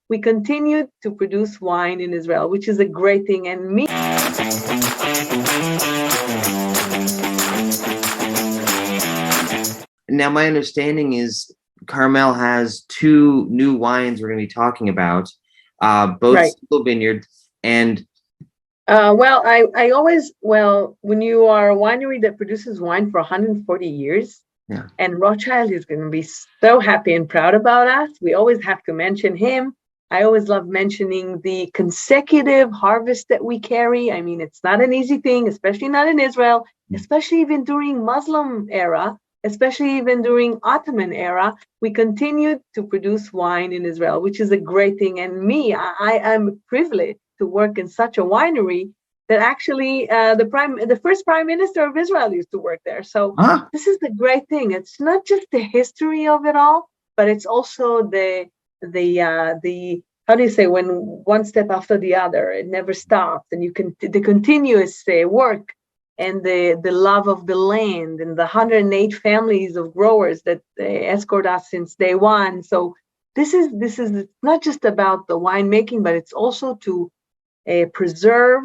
we continued to produce wine in Israel, which is a great thing. And me. Now, my understanding is Carmel has two new wines we're going to be talking about, both Right. single vineyard and. When you are a winery that produces wine for 140 years, Yeah. and Rothschild is going to be so happy and proud about us, we always have to mention him. I always love mentioning the consecutive harvest that we carry. I mean, it's not an easy thing, especially not in Israel, especially even during Muslim era, especially even during Ottoman era. We continued to produce wine in Israel, which is a great thing. And I'm privileged to work in such a winery that actually the first prime minister of Israel used to work there. So This is the great thing. It's not just the history of it all, but it's also the how do you say, when one step after the other, it never stops, and the continuous work and the love of the land and the 108 families of growers that escort us since day one. So this is not just about the winemaking, but it's also to preserve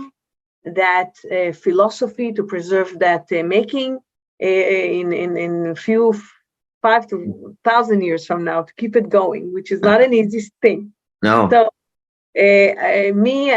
that philosophy, to preserve that making in a few 5,000 years from now, to keep it going, which is not an easy thing. No. So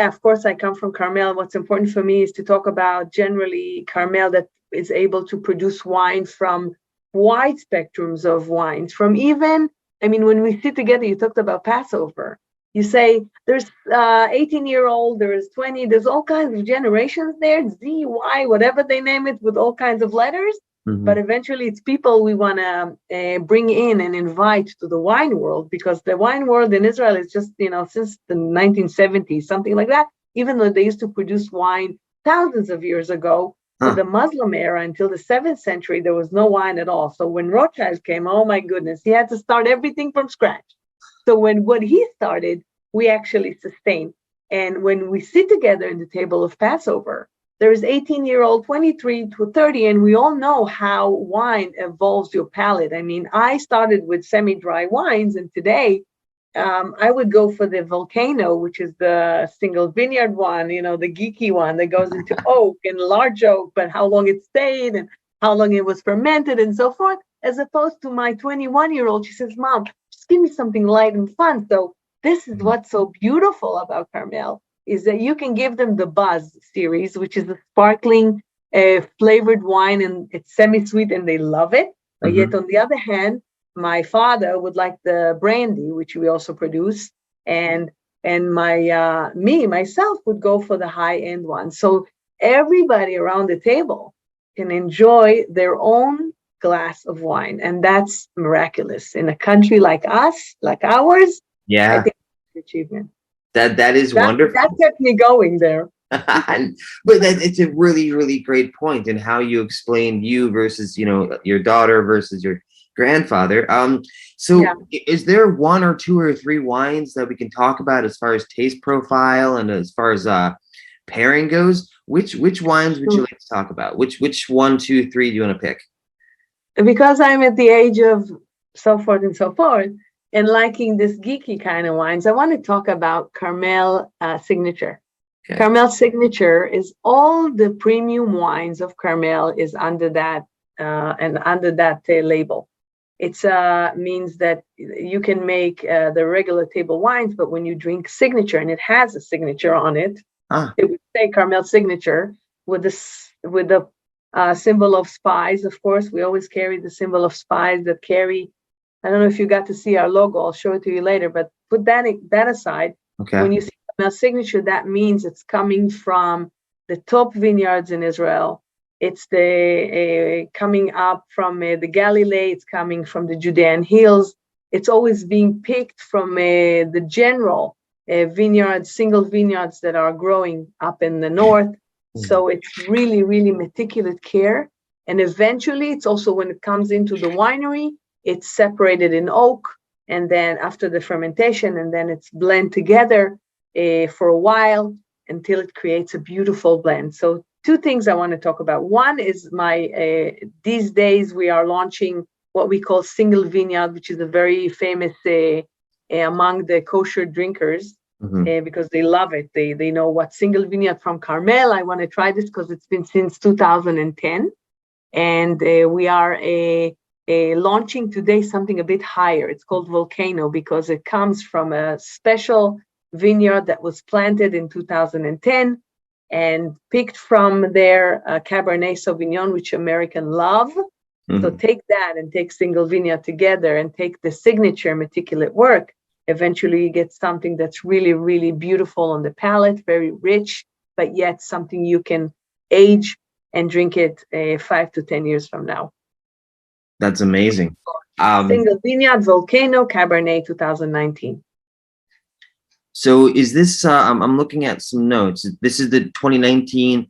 of course, I come from Carmel. What's important for me is to talk about generally Carmel that is able to produce wine from wide spectrums of wines, from even, I mean, when we sit together, you talked about Passover. You say there's 18-year-old, there's 20, there's all kinds of generations there, Z, Y, whatever they name it, with all kinds of letters. Mm-hmm. But eventually it's people we want to bring in and invite to the wine world, because the wine world in Israel is just, since the 1970s, something like that, even though they used to produce wine thousands of years ago. For the Muslim era until the 7th century, there was no wine at all. So when Rothschild came, oh my goodness, he had to start everything from scratch. So when what he started, we actually sustain. And when we sit together in the table of Passover, there is 18-year-old, 23 to 30, and we all know how wine evolves your palate. I mean, I started with semi-dry wines, and today I would go for the Volcano, which is the single vineyard one, the geeky one that goes into oak and large oak, but how long it stayed and how long it was fermented and so forth, as opposed to my 21-year-old. She says, Mom, just give me something light and fun. So this is what's so beautiful about Carmel, is that you can give them the Buzz series, which is a sparkling flavored wine, and it's semi-sweet and they love it. But yet on the other hand, my father would like the brandy, which we also produce, and myself would go for the high-end one. So everybody around the table can enjoy their own glass of wine, and that's miraculous in a country like us, like ours. Yeah, I think it's an achievement. That is wonderful. That kept me going there. But it's a really, really great point in how you explained you versus your daughter versus your grandfather. Is there one or two or three wines that we can talk about as far as taste profile and as far as pairing goes? Which wines would you like to talk about? Which 1, 2, 3 do you want to pick? Because I'm at the age of so forth and so forth, and liking this geeky kind of wines, I want to talk about Carmel Signature. Okay. Carmel Signature is all the premium wines of Carmel is under that label. It means that you can make the regular table wines, but when you drink Signature, and it has a signature on it, it would say Carmel Signature with the symbol of spies. Of course, we always carry the symbol of spies that carry. I don't know if you got to see our logo. I'll show it to you later, but put that aside. Okay. When you see Carmel Signature, that means it's coming from the top vineyards in Israel. It's the coming up from the Galilee. It's coming from the Judean hills. It's always being picked from the general vineyards, single vineyards that are growing up in the north. So it's really, really meticulous care. And eventually, it's also when it comes into the winery, it's separated in oak, and then after the fermentation, and then it's blended together for a while until it creates a beautiful blend. So 2 things I want to talk about. One is these days we are launching what we call single vineyard, which is a very famous among the kosher drinkers Mhm. because they love it. They know what single vineyard from Carmel. I want to try this because it's been since 2010. And we are launching today something a bit higher. It's called Volcano because it comes from a special vineyard that was planted in 2010 and picked from their Cabernet Sauvignon, which Americans love. So Mhm. take that and take single vineyard together and take the signature meticulous work. Eventually you get something that's really, really beautiful on the palate, very rich, but yet something you can age and drink it 5 to 10 years from now. That's amazing. Single Vineyard Volcano Cabernet 2019. So is this, I'm looking at some notes. This is the 2019.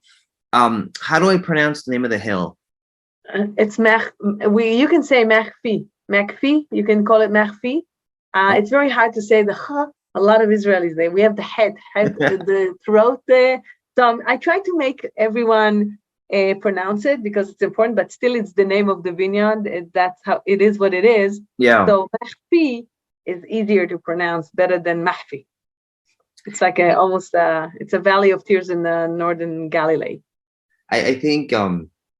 How do I pronounce the name of the hill? It's you can say Mechfi. You can call it Mechfi. It's very hard to say the H. A lot of Israelis there. We have the head, the throat there. So I try to make everyone pronounce it because it's important, but still it's the name of the vineyard. That's how it is what it is. Yeah. So Mechfi is easier to pronounce, better than Mahfi. It's like it's a valley of tears in the northern Galilee. I think,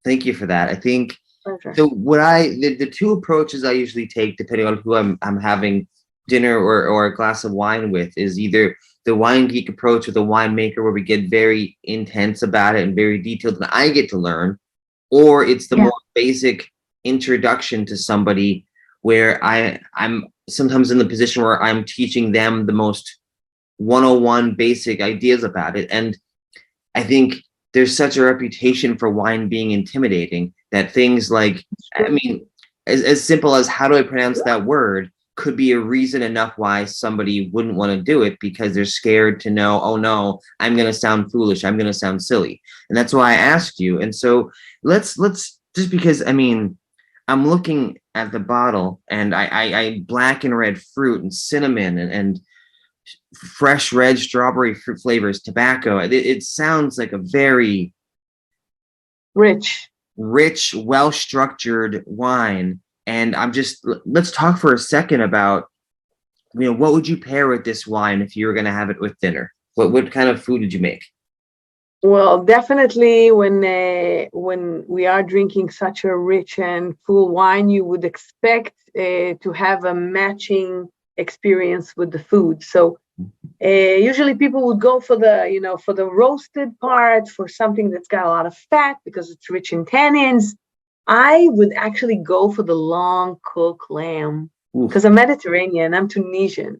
thank you for that. I think, Pleasure. so the two approaches I usually take, depending on who I'm having dinner or a glass of wine with, is either the wine geek approach or the winemaker, where we get very intense about it and very detailed and I get to learn, or it's the more basic introduction to somebody where I'm sometimes in the position where I'm teaching them the most 101 basic ideas about it. And I think there's such a reputation for wine being intimidating that things like, I mean, as simple as how do I pronounce that word could be a reason enough why somebody wouldn't want to do it, because they're scared to know, oh no, I'm going to sound foolish, I'm going to sound silly. And that's why I asked you. And so let's just, because I mean, I'm looking at the bottle and I black and red fruit and cinnamon and fresh red strawberry fruit flavors, tobacco. It sounds like a very rich, well-structured wine. And let's talk for a second about, what would you pair with this wine if you were going to have it with dinner? What kind of food did you make? Well, definitely when we are drinking such a rich and full wine, you would expect to have a matching experience with the food. So usually people would go for the roasted part, for something that's got a lot of fat because it's rich in tannins. I would actually go for the long cooked lamb because I'm Mediterranean, I'm Tunisian.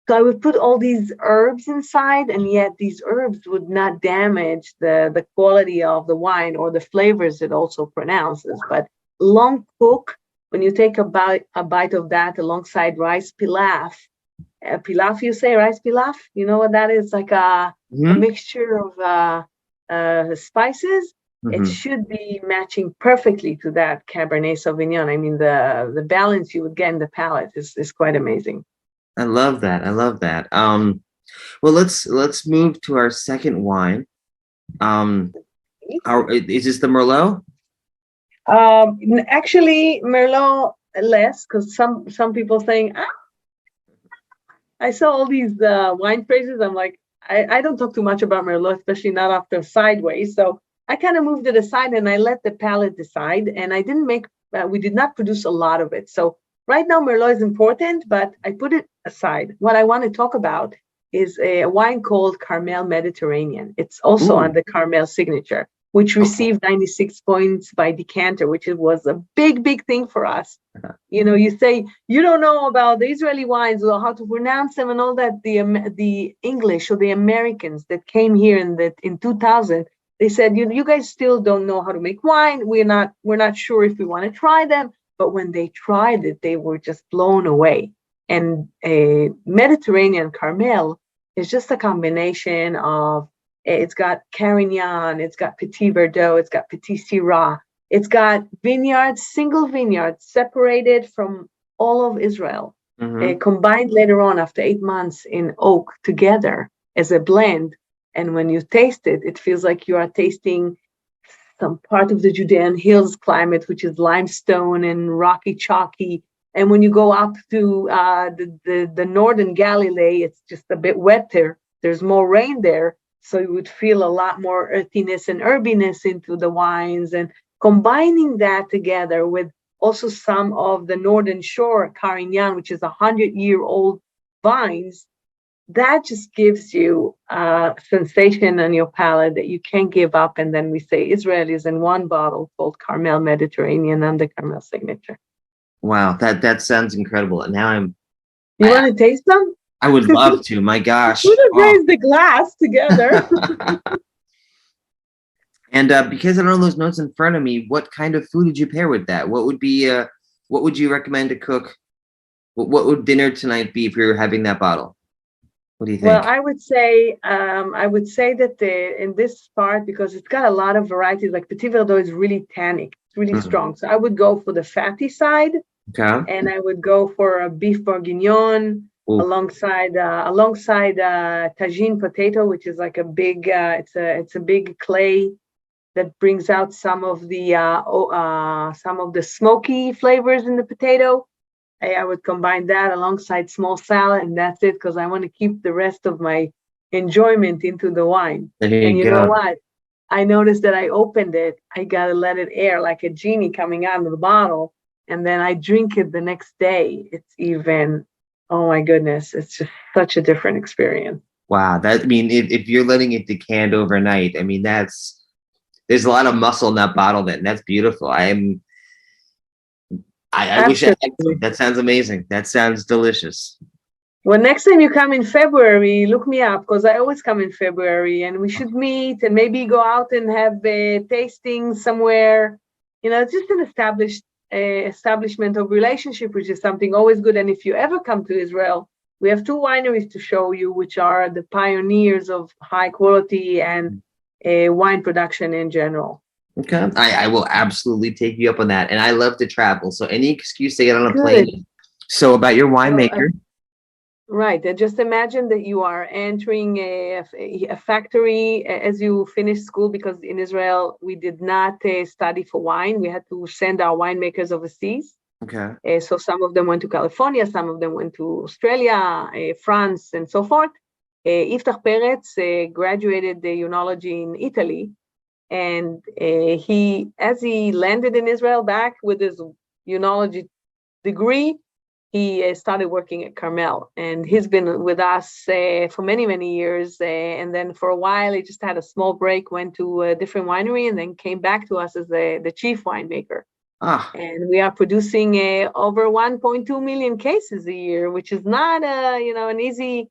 So I would put all these herbs inside, and yet these herbs would not damage the quality of the wine or the flavors it also pronounces. But long cook, when you take a bite of that alongside rice pilaf, pilaf, you say rice pilaf? You know what that is? Like a mixture of spices. It should be matching perfectly to that Cabernet Sauvignon. I mean, the balance you would get in the palate is quite amazing. I love that. Well, let's move to our second wine. Is this the Merlot? Actually, Merlot less, because some people saying, I saw all these wine phrases. I'm like, I don't talk too much about Merlot, especially not after Sideways. So I kind of moved it aside and I let the palate decide. And we did not produce a lot of it. So right now, Merlot is important, but I put it aside. What I want to talk about is a wine called Carmel Mediterranean. It's also on the Carmel signature, which received 96 points by Decanter, which was a big, big thing for us. You say, you don't know about the Israeli wines or how to pronounce them and all that. The English or the Americans that came here in 2000, they said, you guys still don't know how to make wine. We're not sure if we want to try them. But when they tried it, they were just blown away. And a Mediterranean Carmel is just a combination of, it's got Carignan, it's got Petit Verdot, it's got Petit Syrah, it's got vineyards, single vineyards separated from all of Israel, combined later on after 8 months in oak together as a blend. And when you taste it, it feels like you are tasting some part of the Judean hills climate, which is limestone and rocky, chalky, And when you go up to the northern Galilee, it's just a bit wetter. There's more rain there. So you would feel a lot more earthiness and herbiness into the wines. And combining that together with also some of the Northern Shore Carignan, which is 100-year-old vines, that just gives you a sensation on your palate that you can't give up. And then we say Israel is in one bottle called Carmel Mediterranean and the Carmel Signature. Wow, that sounds incredible. And now You want to taste them? I would love to. My gosh. We should raise the glass together. And because I don't have those notes in front of me, what kind of food did you pair with that? What would you recommend to cook? What would dinner tonight be if you were having that bottle? What do you think? Well, I would say that in this part, because it's got a lot of varieties, like Petit Verdot is really tannic, it's really strong. So I would go for the fatty side, and I would go for a beef bourguignon alongside tagine potato, which is like a big, it's a big clay that brings out some of the smoky flavors in the potato. I would combine that alongside small salad, and that's it, because I want to keep the rest of my enjoyment into the wine. And you know what? I noticed that I opened it. I got to let it air like a genie coming out of the bottle, and then I drink it the next day. It's even, oh my goodness, it's just such a different experience. Wow. If you're letting it decant overnight, there's a lot of muscle in that bottle then. That's beautiful. I wish I had some. That sounds amazing. That sounds delicious. Well, next time you come in February, look me up, because I always come in February, and we should meet and maybe go out and have a tasting somewhere. It's just an establishment of relationship, which is something always good. And if you ever come to Israel, we have 2 wineries to show you, which are the pioneers of high quality and wine production in general. Okay. I will absolutely take you up on that. And I love to travel. So any excuse to get on a plane. So about your winemaker. Right. Just imagine that you are entering a factory as you finish school, because in Israel, we did not study for wine. We had to send our winemakers overseas. Okay. So some of them went to California, some of them went to Australia, France, and so forth. Iftach Peretz graduated the enology in Italy. And as he landed in Israel back with his enology degree, he started working at Carmel. And he's been with us for many, many years. And then for a while, he just had a small break, went to a different winery, and then came back to us as the chief winemaker. And we are producing over 1.2 million cases a year, which is not an easy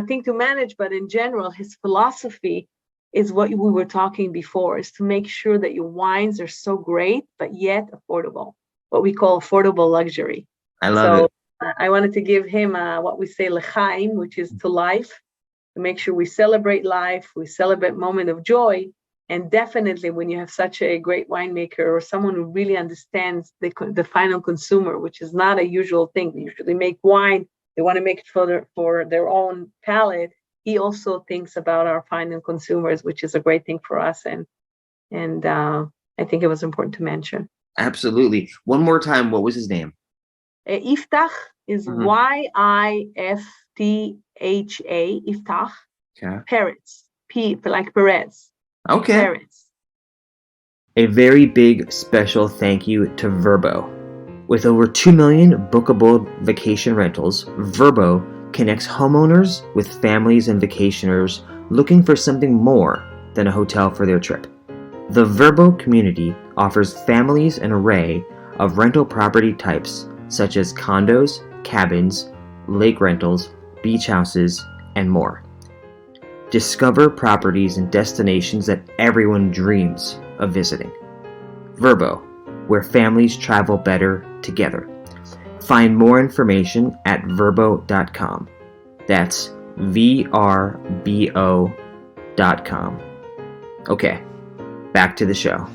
thing to manage. But in general, his philosophy is what we were talking before, is to make sure that your wines are so great, but yet affordable, what we call affordable luxury. I love it. I wanted to give him what we say l'chaim, which is to life, to make sure we celebrate life, we celebrate moment of joy. And definitely when you have such a great winemaker or someone who really understands the final consumer, which is not a usual thing. They usually make wine, they want to make it for their own palate. He also thinks about our final consumers, which is a great thing for us. And I think it was important to mention. Absolutely. One more time, what was his name? Iftach is Yiftha, Iftach. Okay. Peretz, like Perez. Okay. Peretz. A very big special thank you to Vrbo. With over 2 million bookable vacation rentals, Vrbo connects homeowners with families and vacationers looking for something more than a hotel for their trip. The Vrbo community offers families an array of rental property types such as condos, cabins, lake rentals, beach houses, and more. Discover properties and destinations that everyone dreams of visiting. Vrbo, where families travel better together. Find more information at vrbo.com. That's VRBO.com. Okay, back to the show.